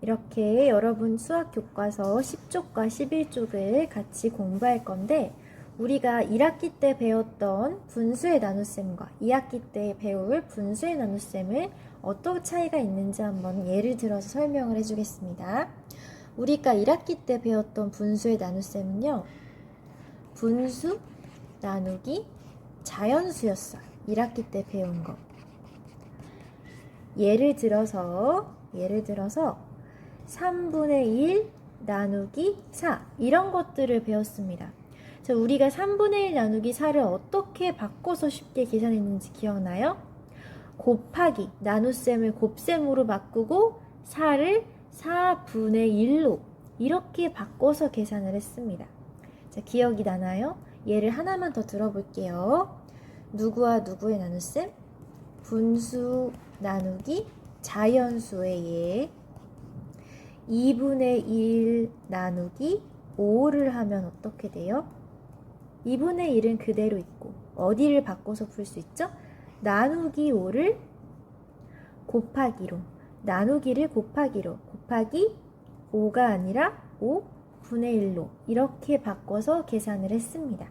이렇게 여러분 수학 교과서 10쪽과 11쪽을 같이 공부할 건데 우리가 1학기 때 배웠던 분수의 나눗셈과 2학기 때 배울 분수의 나눗셈을 어떤 차이가 있는지 한번 예를 들어서 설명을 해주겠습니다. 우리가 1학기 때 배웠던 분수의 나눗셈은요. 분수 나누기 자연수였어요. 1학기 때 배운 거. 예를 들어서 3분의 1 나누기 4 이런 것들을 배웠습니다. 자, 우리가 3분의 1 나누기 4를 어떻게 바꿔서 쉽게 계산했는지 기억나요? 곱하기, 나눗셈을 곱셈으로 바꾸고 4를 4분의 1로 이렇게 바꿔서 계산을 했습니다. 자, 기억이 나나요? 예를 하나만 더 들어볼게요. 누구와 누구의 나눗셈? 분수 나누기 자연수의 예. 2분의 1 나누기 5를 하면 어떻게 돼요? 2분의 1은 그대로 있고 어디를 바꿔서 풀 수 있죠? 나누기 5를 곱하기로, 나누기를 곱하기로, 곱하기 5가 아니라 5분의 1로 이렇게 바꿔서 계산을 했습니다.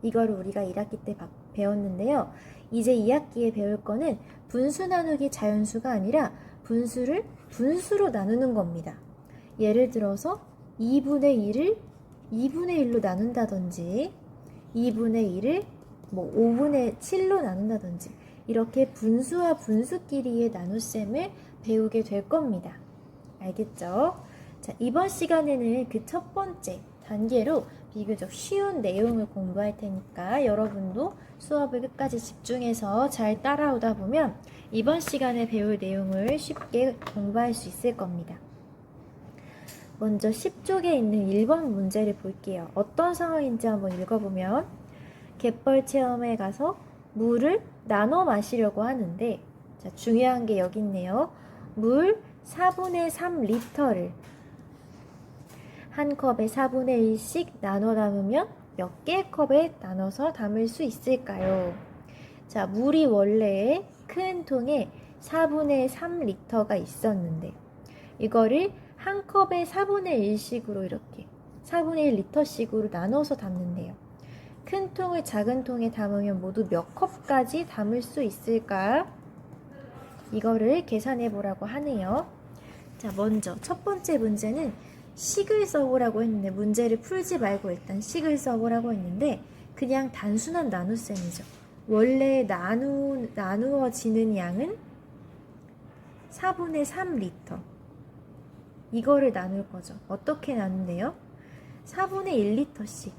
이거를 우리가 1학기 때 배웠는데요. 이제 2학기에 배울 거는 분수 나누기 자연수가 아니라 분수를 분수로 나누는 겁니다. 예를 들어서 2분의 1을 2분의 1로 나눈다든지 2분의 1을 5분의 7로 나눈다든지 이렇게 분수와 분수끼리의 나눗셈을 배우게 될 겁니다. 알겠죠? 자, 이번 시간에는 그 첫 번째 단계로 비교적 쉬운 내용을 공부할 테니까 여러분도 수업을 끝까지 집중해서 잘 따라오다 보면 이번 시간에 배울 내용을 쉽게 공부할 수 있을 겁니다. 먼저 10쪽에 있는 1번 문제를 볼게요. 어떤 상황인지 한번 읽어보면 갯벌 체험에 가서 물을 나눠 마시려고 하는데 자, 중요한 게 여기 있네요. 물 4분의 3리터를 한 컵에 4분의 1씩 나눠 담으면 몇 개의 컵에 나눠서 담을 수 있을까요? 자, 물이 원래 큰 통에 4분의 3리터가 있었는데 이거를 한 컵에 4분의 1씩으로 이렇게 4분의 1리터씩으로 나눠서 담는데요. 큰 통을 작은 통에 담으면 모두 몇 컵까지 담을 수 있을까? 이거를 계산해 보라고 하네요. 자, 먼저 첫 번째 문제는 식을 써보라고 했는데 문제를 풀지 말고 일단 식을 써보라고 했는데 그냥 단순한 나눗셈이죠. 원래 나누어지는 양은 4분의 3리터 이거를 나눌 거죠. 어떻게 나눈대요? 4분의 1리터씩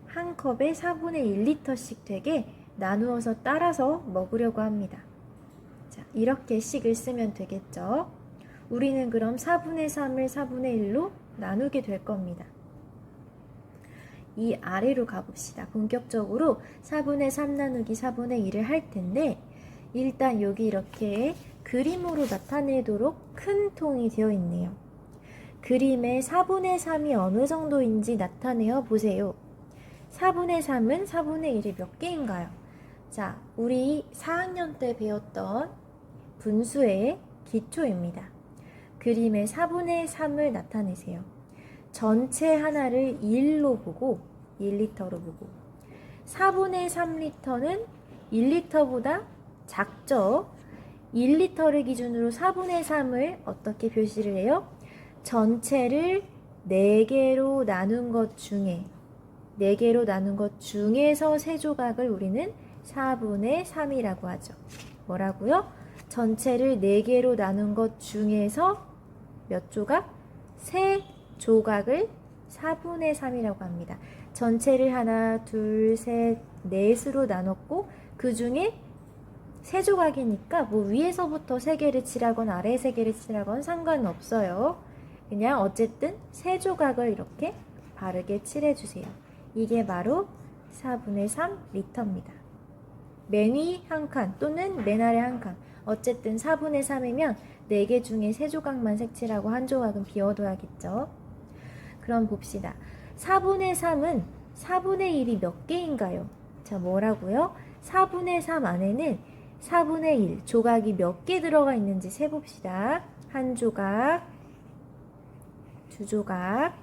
한 컵에 4분의 1리터씩 되게 나누어서 따라서 먹으려고 합니다. 자, 이렇게 식을 쓰면 되겠죠. 우리는 그럼 4분의 3을 4분의 1로 나누게 될 겁니다. 이 아래로 가봅시다. 본격적으로 4분의 3 나누기 4분의 1을 할 텐데 일단 여기 이렇게 그림으로 나타내도록 큰 통이 되어 있네요. 그림에 4분의 3이 어느 정도인지 나타내어 보세요. 4분의 3은 4분의 1이 몇 개인가요? 자, 우리 4학년 때 배웠던 분수의 기초입니다. 그림에 4분의 3을 나타내세요. 전체 하나를 1로 보고 1리터로 보고 4분의 3리터는 1리터보다 작죠. 1리터를 기준으로 4분의 3을 어떻게 표시를 해요? 전체를 4개로 나눈 것 중에 4개로 나눈 것 중에서 세조각을 우리는 4분의 3이라고 하죠. 뭐라고요? 전체를 4개로 나눈 것 중에서 몇 조각? 3조각을 4분의 3이라고 합니다. 전체를 하나, 둘, 셋, 넷으로 나눴고 그 중에 3조각이니까 뭐 위에서부터 3개를 칠하거나 아래 3개를 칠하거나 상관은 없어요. 그냥 어쨌든 3조각을 이렇게 바르게 칠해주세요. 이게 바로 4분의 3리터입니다. 맨 위 한 칸 또는 맨 아래 한 칸 어쨌든 4분의 3이면 4개 중에 3조각만 색칠하고 한 조각은 비워둬야겠죠. 그럼 봅시다. 4분의 3은 4분의 1이 몇 개인가요? 자, 뭐라고요? 4분의 3 안에는 4분의 1 조각이 몇 개 들어가 있는지 세봅시다. 한 조각, 두 조각,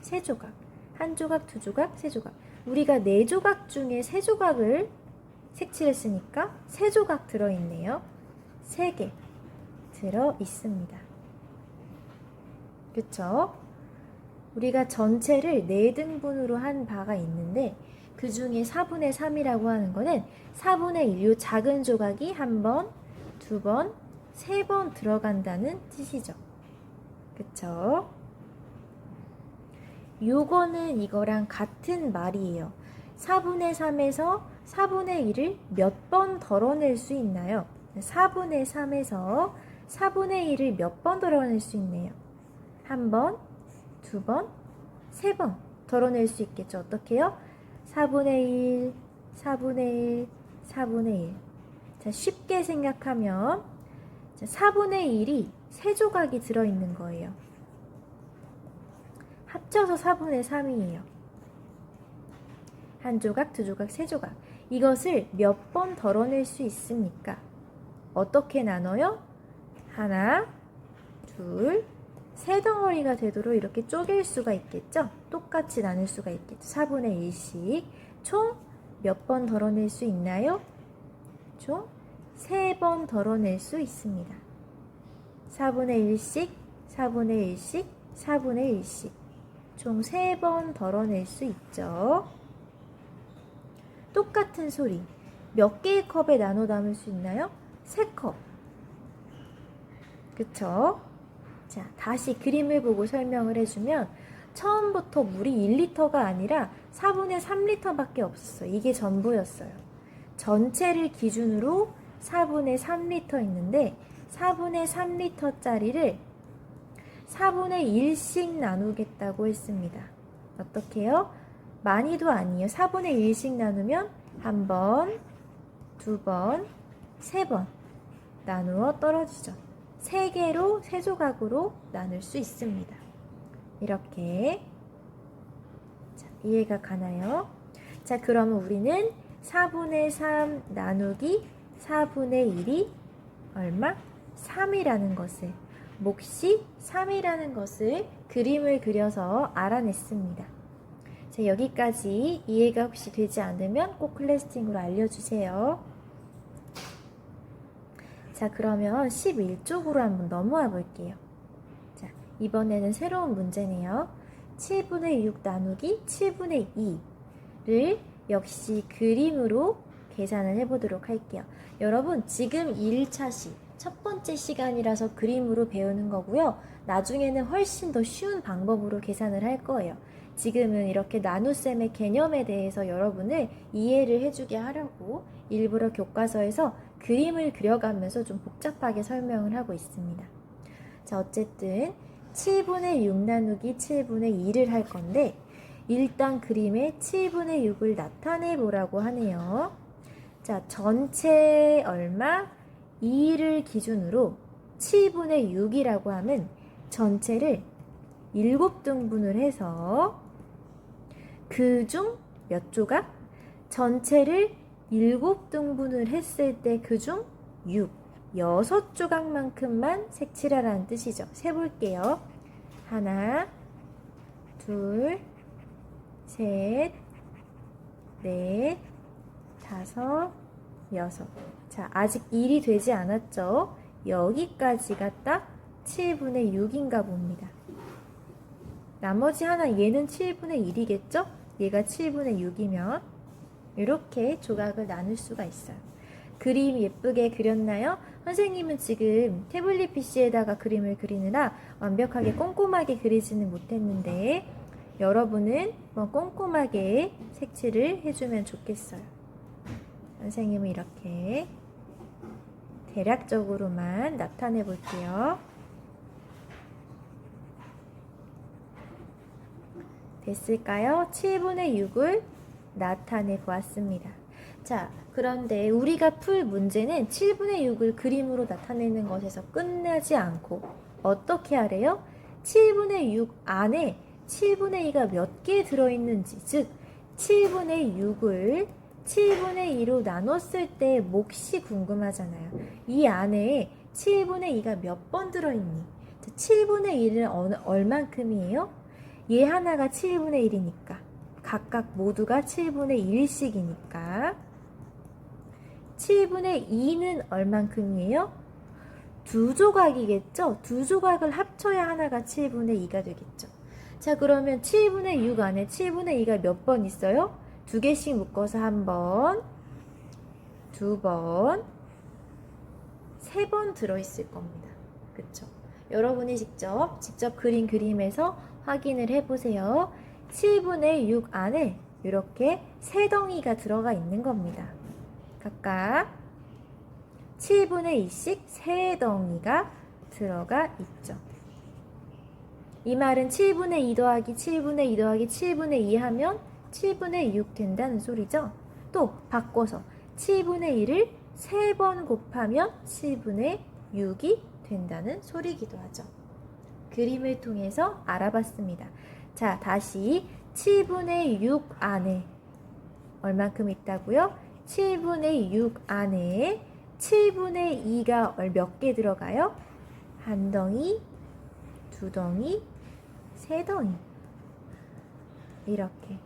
세 조각, 한 조각, 두 조각, 세 조각. 우리가 네 조각 중에 세 조각을 색칠했으니까 세 조각 들어있네요. 세 개 들어있습니다. 그쵸? 우리가 전체를 4등분으로 한 바가 있는데 그 중에 4분의 3이라고 하는 거는 4분의 1, 요 작은 조각이 한 번, 두 번, 세 번 들어간다는 뜻이죠. 그쵸? 요거는 이거랑 같은 말이에요. 4분의 3에서 4분의 1을 몇 번 덜어낼 수 있나요? 4분의 3에서 4분의 1을 몇 번 덜어낼 수 있네요. 한 번, 두 번, 세 번 덜어낼 수 있겠죠. 어떻게 해요? 4분의 1, 4분의 1, 4분의 1. 자, 쉽게 생각하면 4분의 1이 세 조각이 들어있는 거예요. 합쳐서 4분의 3이에요. 한 조각, 두 조각, 세 조각. 이것을 몇 번 덜어낼 수 있습니까? 어떻게 나눠요? 하나, 둘, 세 덩어리가 되도록 이렇게 쪼갤 수가 있겠죠? 똑같이 나눌 수가 있겠죠? 4분의 1씩. 총 몇 번 덜어낼 수 있나요? 총 3번 덜어낼 수 있습니다. 4분의 1씩, 4분의 1씩, 4분의 1씩. 총 3번 덜어낼 수 있죠. 똑같은 소리. 몇 개의 컵에 나눠 담을 수 있나요? 3컵. 그쵸? 자, 다시 그림을 보고 설명을 해주면 처음부터 물이 1리터가 아니라 4분의 3리터 밖에 없었어요. 이게 전부였어요. 전체를 기준으로 4분의 3리터 있는데 4분의 3리터짜리를 4분의 1씩 나누겠다고 했습니다. 어떻게 해요? 많이도 아니에요. 4분의 1씩 나누면 한 번, 두 번, 세 번 나누어 떨어지죠. 세 개로, 세 조각으로 나눌 수 있습니다. 이렇게. 자, 이해가 가나요? 자, 그러면 우리는 4분의 3 나누기 4분의 1이 얼마? 3이라는 것을, 몫이 3이라는 것을 그림을 그려서 알아냈습니다. 자, 여기까지 이해가 혹시 되지 않으면 꼭 클래스팅으로 알려주세요. 자, 그러면 11쪽으로 한번 넘어와 볼게요. 자, 이번에는 새로운 문제네요. 7분의 6 나누기 7분의 2를 역시 그림으로 계산을 해보도록 할게요. 여러분, 지금 1차시, 첫 번째 시간이라서 그림으로 배우는 거고요. 나중에는 훨씬 더 쉬운 방법으로 계산을 할 거예요. 지금은 이렇게 나눗셈의 개념에 대해서 여러분을 이해를 해주게 하려고 일부러 교과서에서 그림을 그려가면서 좀 복잡하게 설명을 하고 있습니다. 자, 어쨌든 7분의 6 나누기 7분의 2를 할 건데 일단 그림에 7분의 6을 나타내 보라고 하네요. 자, 전체 얼마? 2를 기준으로 7분의 6이라고 하면 전체를 7등분을 해서 그중 몇 조각? 전체를 7등분을 했을 때 그중 6조각만큼만 색칠하라는 뜻이죠. 세볼게요. 하나, 둘, 셋, 넷, 다섯, 여섯. 자, 아직 1이 되지 않았죠? 여기까지가 딱 7분의 6인가 봅니다. 나머지 하나 얘는 7분의 1이겠죠? 얘가 7분의 6이면 이렇게 조각을 나눌 수가 있어요. 그림 예쁘게 그렸나요? 선생님은 지금 태블릿 PC에다가 그림을 그리느라 완벽하게 꼼꼼하게 그리지는 못했는데 여러분은 꼼꼼하게 색칠을 해주면 좋겠어요. 선생님은 이렇게 대략적으로만 나타내 볼게요. 됐을까요? 7분의 6을 나타내 보았습니다. 자, 그런데 우리가 풀 문제는 7분의 6을 그림으로 나타내는 것에서 끝나지 않고 어떻게 하래요? 7분의 6 안에 7분의 2가 몇 개 들어있는지, 즉 7분의 6을 7분의 2로 나눴을 때 몫이 궁금하잖아요. 이 안에 7분의 2가 몇 번 들어있니? 7분의 1은 얼만큼이에요? 얘 하나가 7분의 1이니까 각각 모두가 7분의 1씩이니까 7분의 2는 얼만큼이에요? 두 조각이겠죠? 두 조각을 합쳐야 하나가 7분의 2가 되겠죠. 자, 그러면 7분의 6 안에 7분의 2가 몇 번 있어요? 두 개씩 묶어서 한 번, 두 번, 세 번 들어있을 겁니다. 그쵸? 여러분이 직접 그린 그림에서 확인을 해보세요. 7분의 6 안에 이렇게 세 덩이가 들어가 있는 겁니다. 각각 7분의 2씩 세 덩이가 들어가 있죠. 이 말은 7분의 2 더하기 7분의 2 더하기 7분의 2 하면 7분의 6 된다는 소리죠. 또 바꿔서 7분의 1을 3번 곱하면 7분의 6이 된다는 소리이기도 하죠. 그림을 통해서 알아봤습니다. 자, 다시 7분의 6 안에 얼만큼 있다고요? 7분의 6 안에 7분의 2가 몇 개 들어가요? 한 덩이, 두 덩이, 세 덩이. 이렇게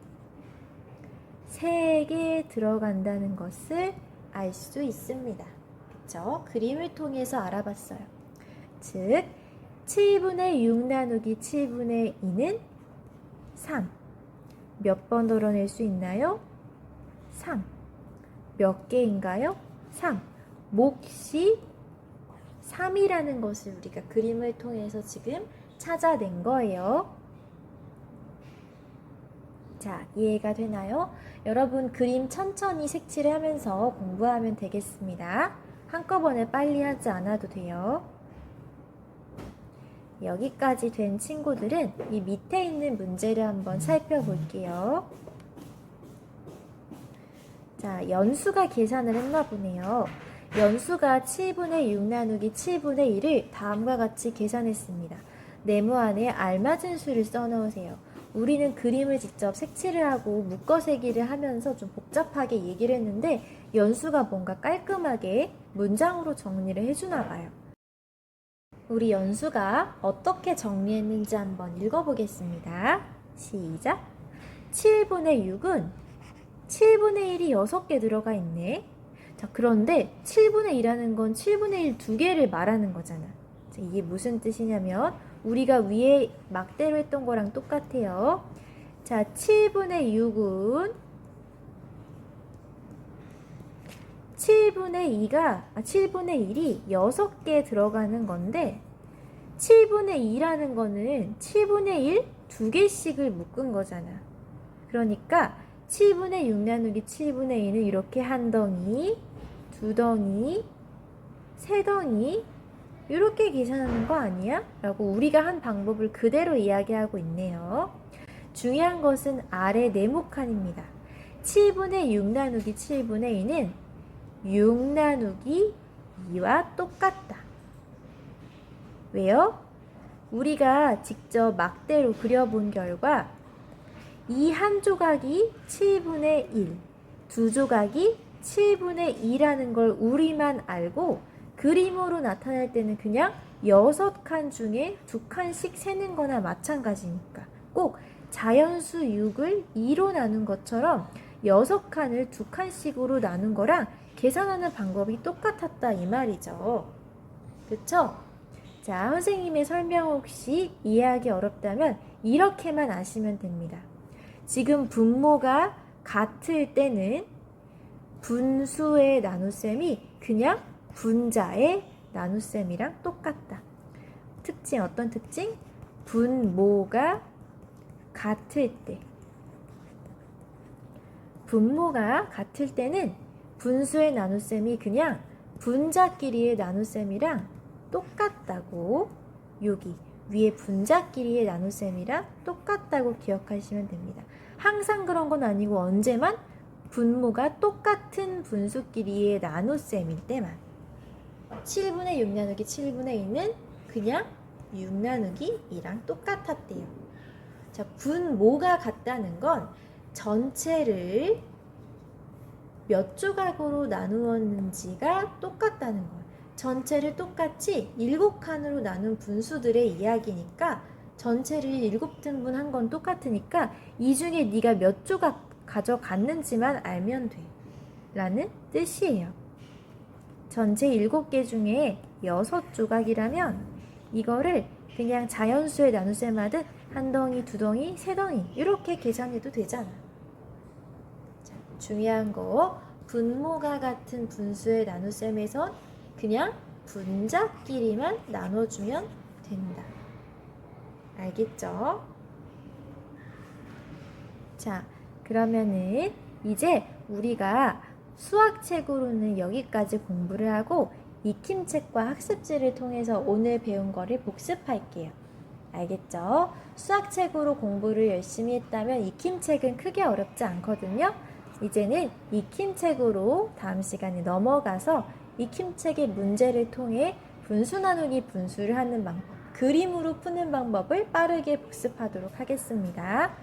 3개 들어간다는 것을 알 수 있습니다. 그쵸? 그림을 통해서 알아봤어요. 즉 7분의 6 나누기 7분의 2는 3. 몇 번 덜어낼 수 있나요? 3. 몇 개인가요? 3. 몫이 3이라는 것을 우리가 그림을 통해서 지금 찾아낸 거예요. 자, 이해가 되나요? 여러분 그림 천천히 색칠을 하면서 공부하면 되겠습니다. 한꺼번에 빨리 하지 않아도 돼요. 여기까지 된 친구들은 이 밑에 있는 문제를 한번 살펴볼게요. 자, 연수가 계산을 했나 보네요. 연수가 7분의 6 나누기 7분의 1을 다음과 같이 계산했습니다. 네모 안에 알맞은 수를 써넣으세요. 우리는 그림을 직접 색칠을 하고 묶어세기를 하면서 좀 복잡하게 얘기를 했는데 연수가 뭔가 깔끔하게 문장으로 정리를 해주나 봐요. 우리 연수가 어떻게 정리했는지 한번 읽어보겠습니다. 시작! 7분의 6은 7분의 1이 6개 들어가 있네. 자, 그런데 7분의 2라는 건 7분의 1 2개를 말하는 거잖아. 자, 이게 무슨 뜻이냐면 우리가 위에 막대로 했던 거랑 똑같아요. 자, 7분의 6은 7분의 1이 6개 들어가는 건데 7분의 2라는 거는 7분의 1 2개씩을 묶은 거잖아. 그러니까 7분의 6 나누기 7분의 2는 이렇게 한 덩이, 두 덩이, 세 덩이 이렇게 계산하는 거 아니야? 라고 우리가 한 방법을 그대로 이야기하고 있네요. 중요한 것은 아래 네모칸입니다. 7분의 6 나누기 7분의 2는 6 나누기 2와 똑같다. 왜요? 우리가 직접 막대로 그려본 결과 이 한 조각이 7분의 1, 두 조각이 7분의 2라는 걸 우리만 알고 그림으로 나타낼 때는 그냥 6칸 중에 2칸씩 세는 거나 마찬가지니까 꼭 자연수 6을 2로 나눈 것처럼 6칸을 2칸씩으로 나눈 거랑 계산하는 방법이 똑같았다 이 말이죠. 그쵸? 자, 선생님의 설명 혹시 이해하기 어렵다면 이렇게만 아시면 됩니다. 지금 분모가 같을 때는 분수의 나눗셈이 그냥 분자의 나눗셈이랑 똑같다. 특징, 어떤 특징? 분모가 같을 때. 분모가 같을 때는 분수의 나눗셈이 그냥 분자끼리의 나눗셈이랑 똑같다고, 여기 위에 분자끼리의 나눗셈이랑 똑같다고 기억하시면 됩니다. 항상 그런 건 아니고 언제만? 분모가 똑같은 분수끼리의 나눗셈일 때만. 7분의 6 나누기 7분의 2는 그냥 6 나누기 2랑 똑같았대요. 자, 분모가 같다는 건 전체를 몇 조각으로 나누었는지가 똑같다는 거예요. 전체를 똑같이 7칸으로 나눈 분수들의 이야기니까 전체를 7등분 한 건 똑같으니까 이 중에 네가 몇 조각 가져갔는지만 알면 돼 라는 뜻이에요. 전체 7개 중에 6조각이라면 이거를 그냥 자연수의 나눗셈 하듯 한 덩이, 두 덩이, 세 덩이 이렇게 계산해도 되잖아. 자, 중요한 거 분모가 같은 분수의 나눗셈에선 그냥 분자끼리만 나눠주면 된다. 알겠죠? 자, 그러면은 이제 우리가 수학책으로는 여기까지 공부를 하고 익힘책과 학습지를 통해서 오늘 배운 거를 복습할게요. 알겠죠? 수학책으로 공부를 열심히 했다면 익힘책은 크게 어렵지 않거든요. 이제는 익힘책으로 다음 시간에 넘어가서 익힘책의 문제를 통해 분수 나누기 분수를 하는 방법, 그림으로 푸는 방법을 빠르게 복습하도록 하겠습니다.